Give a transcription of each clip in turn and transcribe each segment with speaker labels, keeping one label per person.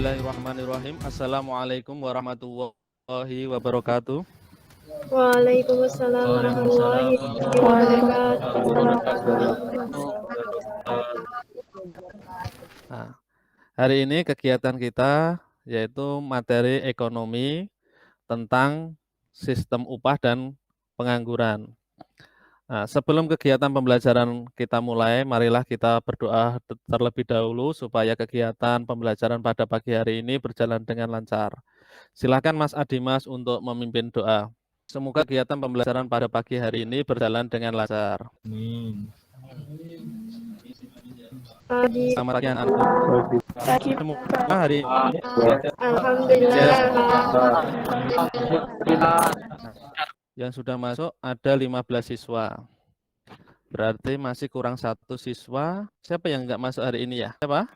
Speaker 1: Bismillahirrahmanirrahim. Assalamualaikum warahmatullahi wabarakatuh.
Speaker 2: Waalaikumsalam warahmatullahi wabarakatuh.
Speaker 1: Nah, hari ini kegiatan kita yaitu materi ekonomi tentang sistem upah dan pengangguran. Nah, sebelum kegiatan pembelajaran kita mulai, marilah kita berdoa terlebih dahulu supaya kegiatan pembelajaran pada pagi hari ini berjalan dengan lancar. Silakan Mas Adimas untuk memimpin doa. Semoga kegiatan pembelajaran pada pagi hari ini berjalan dengan lancar.
Speaker 3: Amin.
Speaker 1: Selamat pagi anak-anakku. Semua hari
Speaker 2: Alhamdulillah.
Speaker 1: yang sudah masuk ada 15 siswa. Berarti masih kurang 1 siswa. Siapa yang nggak masuk hari ini ya? Siapa?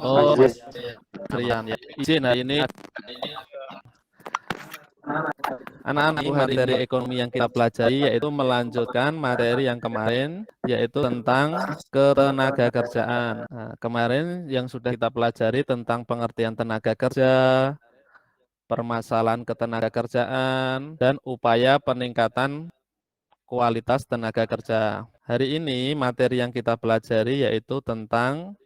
Speaker 1: Oh, Mas Rian ya. Izin hari ini anak-anak materi ekonomi yang kita pelajari yaitu melanjutkan materi yang kemarin yaitu tentang ketenaga kerjaan. Nah, kemarin yang sudah kita pelajari tentang pengertian tenaga kerja, permasalahan ketenaga kerjaan, dan upaya peningkatan kualitas tenaga kerja. Hari ini materi yang kita pelajari yaitu tentang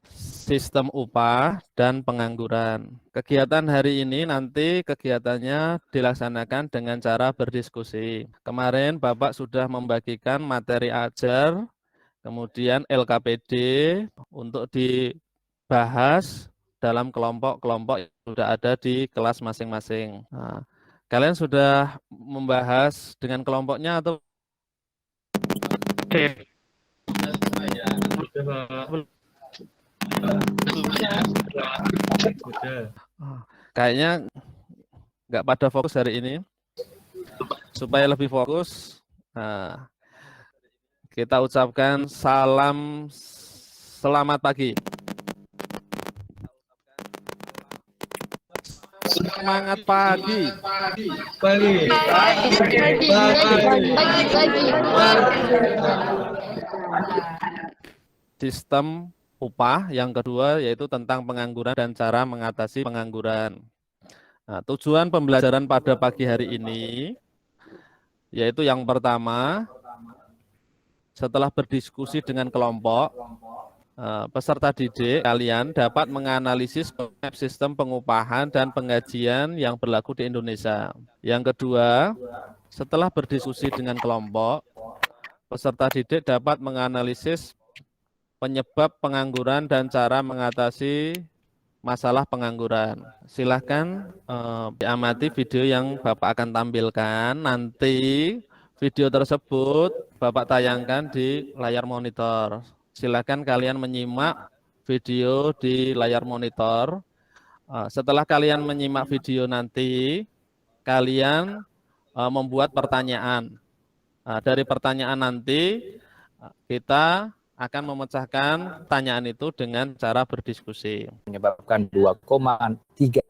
Speaker 1: sistem upah dan pengangguran. Kegiatan hari ini nanti kegiatannya dilaksanakan dengan cara berdiskusi. Kemarin Bapak sudah membagikan materi ajar, kemudian LKPD untuk dibahas dalam kelompok-kelompok yang sudah ada di kelas masing-masing. Nah, kalian sudah membahas dengan kelompoknya atau kayaknya nggak pada fokus hari ini. Supaya lebih fokus, nah, kita ucapkan salam selamat pagi. Semangat pagi. Sistem upah yang kedua yaitu tentang pengangguran dan cara mengatasi pengangguran. Nah, tujuan pembelajaran pada pagi hari ini yaitu yang pertama, setelah berdiskusi dengan kelompok, peserta didik kalian dapat menganalisis konsep sistem pengupahan dan penggajian yang berlaku di Indonesia. Yang kedua, setelah berdiskusi dengan kelompok, peserta didik dapat menganalisis penyebab pengangguran dan cara mengatasi masalah pengangguran. Silahkan diamati video yang Bapak akan tampilkan. Nanti video tersebut Bapak tayangkan di layar monitor. Silakan kalian menyimak video di layar monitor. Setelah kalian menyimak video nanti, kalian membuat pertanyaan. Dari pertanyaan nanti, kita akan memecahkan pertanyaan itu dengan cara berdiskusi.
Speaker 3: Menyebabkan 2,36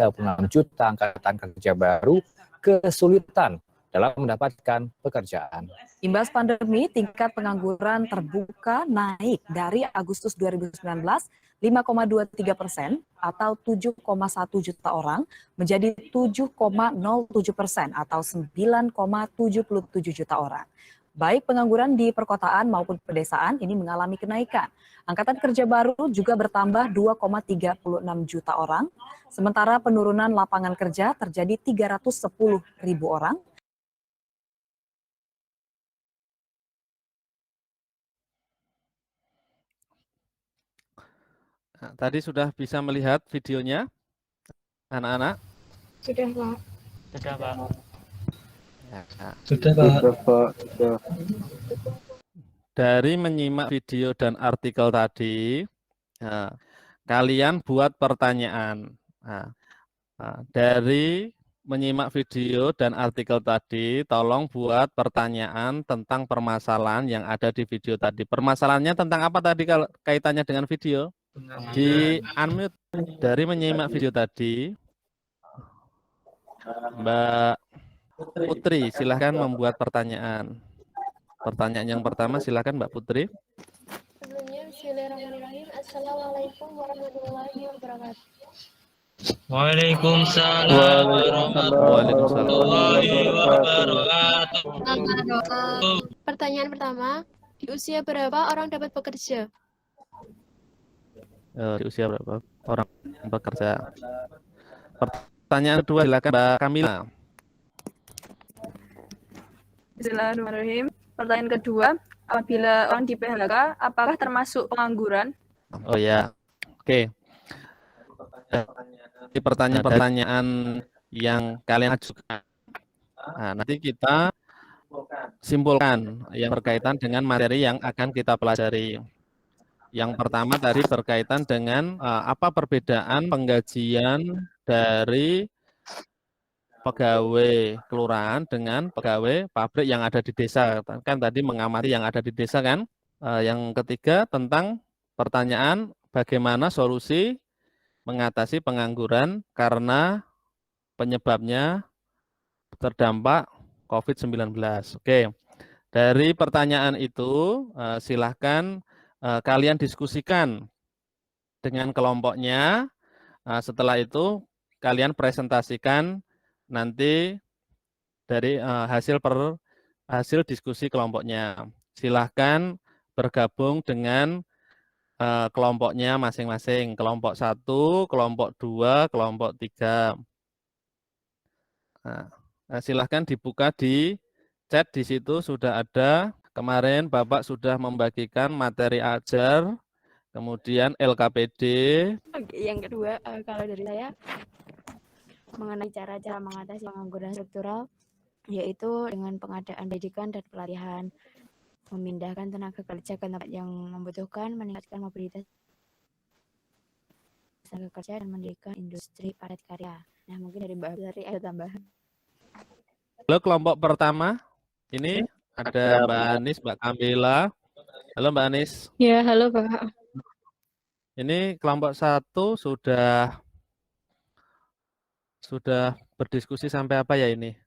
Speaker 3: juta angkatan kerja baru kesulitan dalam mendapatkan pekerjaan.
Speaker 4: Imbas pandemi, tingkat pengangguran terbuka naik dari Agustus 2019 5,23% atau 7,1 juta orang menjadi 7,07% atau 9,77 juta orang. Baik pengangguran di perkotaan maupun pedesaan ini mengalami kenaikan. Angkatan kerja baru juga bertambah 2,36 juta orang, sementara penurunan lapangan kerja terjadi 310.000 orang.
Speaker 1: Nah, tadi sudah bisa melihat videonya, anak-anak?
Speaker 2: Sudah, Pak.
Speaker 5: Sudah, Pak.
Speaker 1: Ya.
Speaker 3: Sudah, Pak.
Speaker 1: Dari menyimak video dan artikel tadi, nah, kalian buat pertanyaan. Dari menyimak video dan artikel tadi, tolong buat pertanyaan tentang permasalahan yang ada di video tadi. Permasalahannya tentang apa tadi kalau kaitannya dengan video? Di unmute. Dari menyimak video tadi, Mbak Putri, silahkan membuat pertanyaan. Pertanyaan yang pertama, silahkan Mbak Putri.
Speaker 2: Bismillahirrahmanirrahim. Assalamualaikum warahmatullahi wabarakatuh.
Speaker 5: Waalaikumsalam warahmatullahi wabarakatuh.
Speaker 2: Pertanyaan pertama, di usia berapa orang dapat bekerja?
Speaker 1: Di usia berapa orang bekerja? Pertanyaan kedua silakan Mbak Kamila.
Speaker 6: Bismillahirrahmanirrahim. Pertanyaan kedua, apabila orang di PHK, apakah termasuk pengangguran?
Speaker 1: Oh ya, oke. Ini pertanyaan-pertanyaan yang kalian ajukan. Nah, nanti kita simpulkan yang berkaitan dengan materi yang akan kita pelajari. Yang pertama tadi berkaitan dengan apa perbedaan penggajian dari pegawai kelurahan dengan pegawai pabrik yang ada di desa. Kan tadi mengamati yang ada di desa kan. Yang ketiga tentang pertanyaan bagaimana solusi mengatasi pengangguran karena penyebabnya terdampak COVID-19. Oke, dari pertanyaan itu silahkan kalian diskusikan dengan kelompoknya. Setelah itu kalian presentasikan nanti dari hasil diskusi kelompoknya. Silahkan bergabung dengan kelompoknya masing-masing. Kelompok 1, kelompok 2, kelompok 3. Nah, silahkan dibuka di chat, di situ sudah ada. Kemarin Bapak sudah membagikan materi ajar, kemudian LKPD.
Speaker 7: Oke, yang kedua, kalau dari saya mengenai cara-cara mengatasi pengangguran struktural, yaitu dengan pengadaan pendidikan dan pelatihan, memindahkan tenaga kerja ke tempat yang membutuhkan, meningkatkan mobilitas tenaga kerja, dan mendirikan industri padat karya. Nah, mungkin dari Mbak Sari ada tambahan.
Speaker 1: Halo, kelompok pertama. Ini ada Mbak Anis, Mbak Kamila. Halo Mbak Anis.
Speaker 2: Ya, halo Pak.
Speaker 1: Ini kelompok 1 sudah berdiskusi sampai apa ya ini?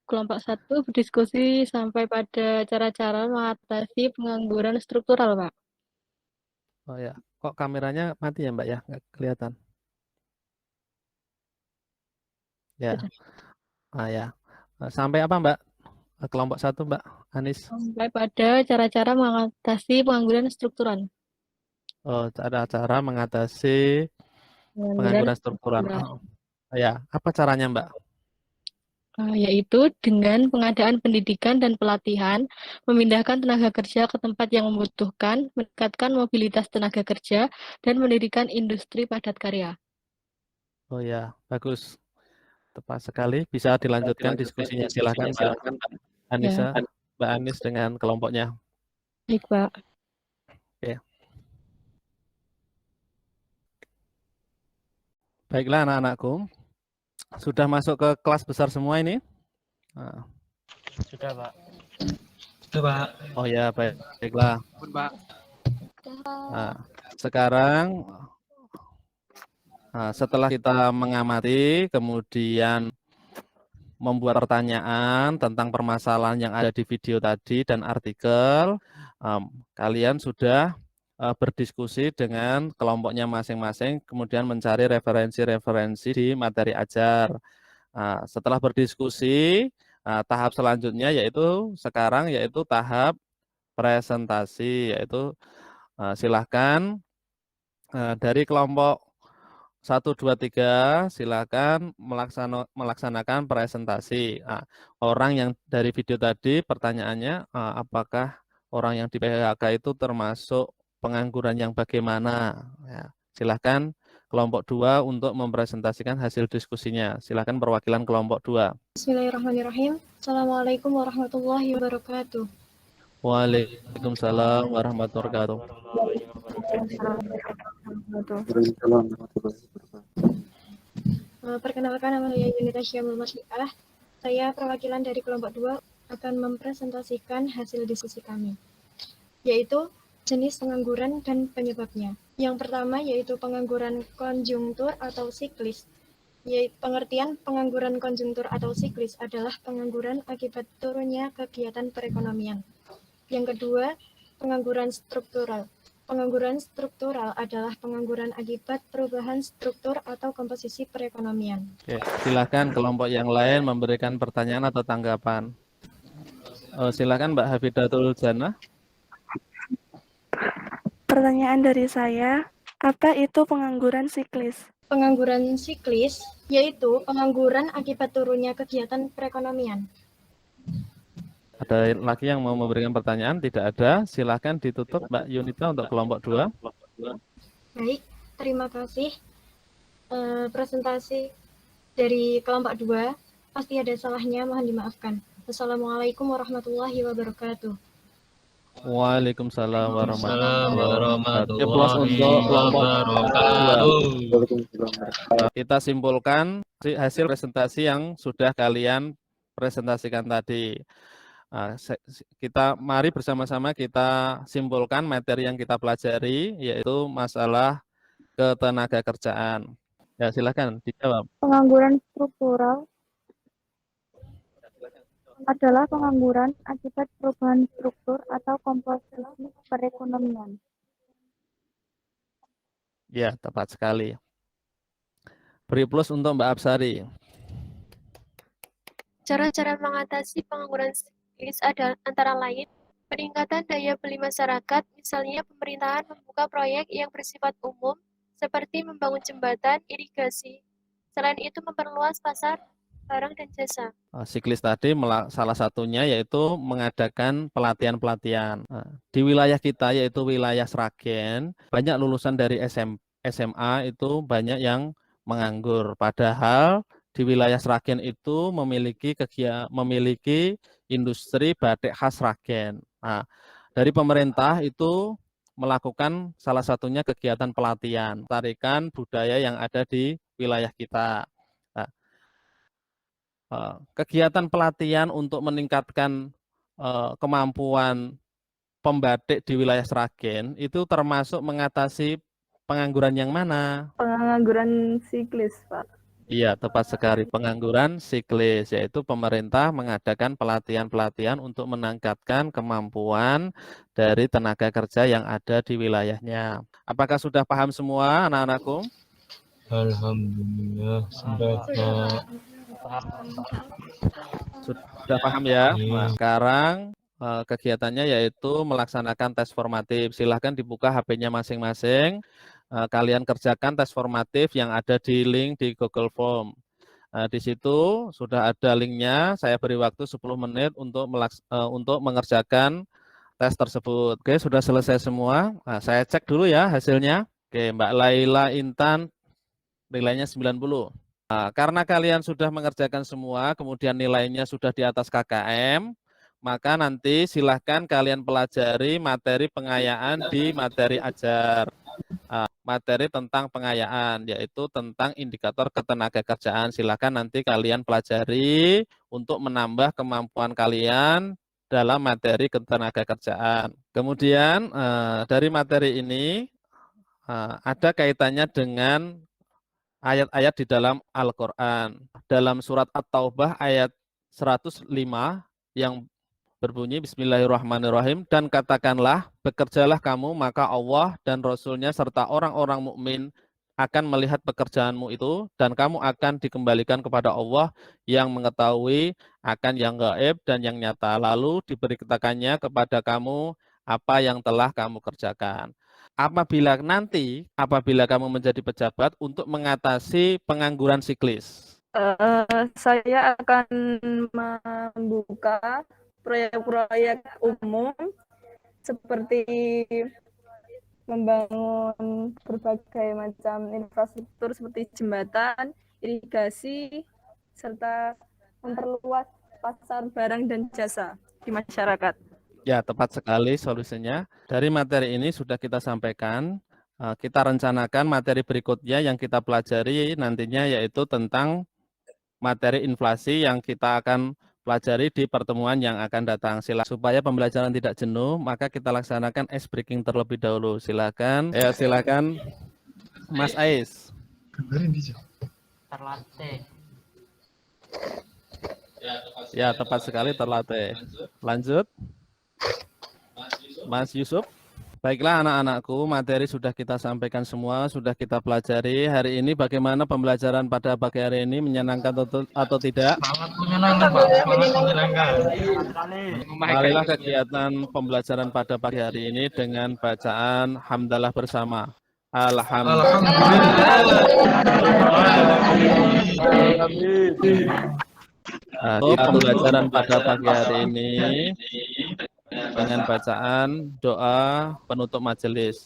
Speaker 2: Kelompok 1 berdiskusi sampai pada cara-cara mengatasi pengangguran struktural, Pak.
Speaker 1: Oh ya, kok kameranya mati ya Mbak ya? Nggak kelihatan. Ya, ya. Sampai apa Mbak? Kelompok 1 Mbak Anis.
Speaker 2: Sampai pada cara-cara mengatasi pengangguran struktural.
Speaker 1: Oh, cara-cara mengatasi pengangguran struktural. Oh, ya, apa caranya Mbak?
Speaker 2: Yaitu dengan pengadaan pendidikan dan pelatihan, memindahkan tenaga kerja ke tempat yang membutuhkan, meningkatkan mobilitas tenaga kerja, dan mendirikan industri padat karya.
Speaker 1: Oh ya, bagus. Tepat sekali. Bisa dilanjutkan diskusinya. Silakan Mbak Anissa, Mbak Anis dengan kelompoknya.
Speaker 2: Baik, Pak.
Speaker 1: Oke. Baiklah anak-anakku. Sudah masuk ke kelas besar semua ini? Nah.
Speaker 5: Sudah, Pak.
Speaker 3: Sudah, Pak.
Speaker 1: Oh ya, baiklah. Nah, sekarang setelah kita mengamati, kemudian membuat pertanyaan tentang permasalahan yang ada di video tadi dan artikel, kalian sudah berdiskusi dengan kelompoknya masing-masing, kemudian mencari referensi-referensi di materi ajar. Setelah berdiskusi, tahap selanjutnya yaitu tahap presentasi, yaitu silahkan dari kelompok 1, 2, 3 silahkan melaksanakan presentasi. Orang yang dari video tadi pertanyaannya apakah orang yang di PHK itu termasuk pengangguran yang bagaimana? Ya, silahkan kelompok 2 untuk mempresentasikan hasil diskusinya. Silahkan perwakilan kelompok 2.
Speaker 2: Bismillahirrahmanirrahim. Assalamualaikum warahmatullahi wabarakatuh.
Speaker 1: Waalaikumsalam warahmatullahi wabarakatuh.
Speaker 2: Perkenalkan, nama saya Yunita Syamul Masyiah. Saya perwakilan dari kelompok 2 akan mempresentasikan hasil diskusi kami, yaitu jenis pengangguran dan penyebabnya. Yang pertama yaitu pengangguran konjungtur atau siklis. Pengertian pengangguran konjungtur atau siklis adalah pengangguran akibat turunnya kegiatan perekonomian. Yang kedua, pengangguran struktural. Pengangguran struktural adalah pengangguran akibat perubahan struktur atau komposisi perekonomian.
Speaker 1: Oke, silakan kelompok yang lain memberikan pertanyaan atau tanggapan. Silakan Mbak Hafidatul Jannah.
Speaker 8: Pertanyaan dari saya, apa itu pengangguran siklis?
Speaker 2: Pengangguran siklis yaitu pengangguran akibat turunnya kegiatan perekonomian.
Speaker 1: Ada lagi yang mau memberikan pertanyaan? Tidak ada. Silakan ditutup Mbak Yunita untuk kelompok 2.
Speaker 2: Baik, terima kasih. Presentasi dari kelompok 2 pasti ada salahnya, mohon dimaafkan. Wassalamualaikum warahmatullahi wabarakatuh.
Speaker 1: Waalaikumsalam warahmatullahi wabarakatuh.
Speaker 5: Warahmatullahi
Speaker 1: Plus untuk kelompok 2.
Speaker 5: wabarakatuh.
Speaker 1: Kita simpulkan hasil presentasi yang sudah kalian presentasikan tadi. Mari bersama-sama kita simpulkan materi yang kita pelajari, yaitu masalah ketenaga kerjaan. Ya, silakan dijawab.
Speaker 8: Pengangguran struktural adalah pengangguran akibat perubahan struktur atau komposisi perekonomian.
Speaker 1: Ya, tepat sekali. Beri plus untuk Mbak Absari.
Speaker 9: Cara-cara mengatasi pengangguran siklis adalah antara lain peningkatan daya beli masyarakat, misalnya pemerintahan membuka proyek yang bersifat umum seperti membangun jembatan, irigasi. Selain itu memperluas pasar barang dan jasa.
Speaker 1: Siklis tadi salah satunya yaitu mengadakan pelatihan-pelatihan. Di wilayah kita yaitu wilayah Sragen, banyak lulusan dari SMA itu banyak yang menganggur. Padahal di wilayah Sragen itu memiliki industri batik khas Sragen. Nah, dari pemerintah itu melakukan salah satunya kegiatan pelatihan, tarikan budaya yang ada di wilayah kita. Nah, kegiatan pelatihan untuk meningkatkan kemampuan pembatik di wilayah Sragen itu termasuk mengatasi pengangguran yang mana?
Speaker 6: Pengangguran siklis, Pak.
Speaker 1: Iya, tepat sekali. Pengangguran siklis, yaitu pemerintah mengadakan pelatihan-pelatihan untuk meningkatkan kemampuan dari tenaga kerja yang ada di wilayahnya. Apakah sudah paham semua anak-anakku?
Speaker 5: Alhamdulillah, sudah Pak.
Speaker 1: Sudah paham ya? Nah, sekarang kegiatannya yaitu melaksanakan tes formatif. Silahkan dibuka HP-nya masing-masing. Kalian kerjakan tes formatif yang ada di link di Google Form. Di situ sudah ada linknya. Saya beri waktu 10 menit untuk mengerjakan tes tersebut. Oke, sudah selesai semua. Saya cek dulu ya hasilnya. Oke, Mbak Laila Intan nilainya 90. Karena kalian sudah mengerjakan semua, kemudian nilainya sudah di atas KKM, maka nanti silahkan kalian pelajari materi pengayaan di materi ajar. Materi tentang pengayaan, yaitu tentang indikator ketenagakerjaan. Silahkan nanti kalian pelajari untuk menambah kemampuan kalian dalam materi ketenagakerjaan. Kemudian dari materi ini ada kaitannya dengan ayat-ayat di dalam Al-Quran. Dalam surat At-Taubah ayat 105 yang berbunyi Bismillahirrahmanirrahim, dan katakanlah, bekerjalah kamu, maka Allah dan Rasulnya serta orang-orang mukmin akan melihat pekerjaanmu itu, dan kamu akan dikembalikan kepada Allah yang mengetahui akan yang gaib dan yang nyata. Lalu diberitakannya kepada kamu apa yang telah kamu kerjakan. Apabila kamu menjadi pejabat untuk mengatasi pengangguran siklis.
Speaker 6: Saya akan membuka proyek-proyek umum seperti membangun berbagai macam infrastruktur seperti jembatan, irigasi, serta memperluas pasar barang dan jasa di masyarakat.
Speaker 1: Ya, tepat sekali solusinya. Dari materi ini sudah kita sampaikan, kita rencanakan materi berikutnya yang kita pelajari nantinya yaitu tentang materi inflasi yang kita akan pelajari di pertemuan yang akan datang. Supaya pembelajaran tidak jenuh, maka kita laksanakan ice breaking terlebih dahulu. Silakan. Ya, silakan Mas Ais.
Speaker 5: Terlatih.
Speaker 1: Ya, tepat sekali terlatih. Lanjut. Mas Yusuf. Baiklah anak-anakku, materi sudah kita sampaikan semua, sudah kita pelajari. Hari ini bagaimana pembelajaran pada pagi hari ini, menyenangkan atau tidak?
Speaker 3: Sangat menyenangkan, Pak. Sangat menyenangkan.
Speaker 1: Marilah kegiatan pembelajaran pada pagi hari ini dengan bacaan hamdalah bersama. Alhamdulillah. Pembelajaran pada pagi hari ini dengan bacaan doa penutup majelis.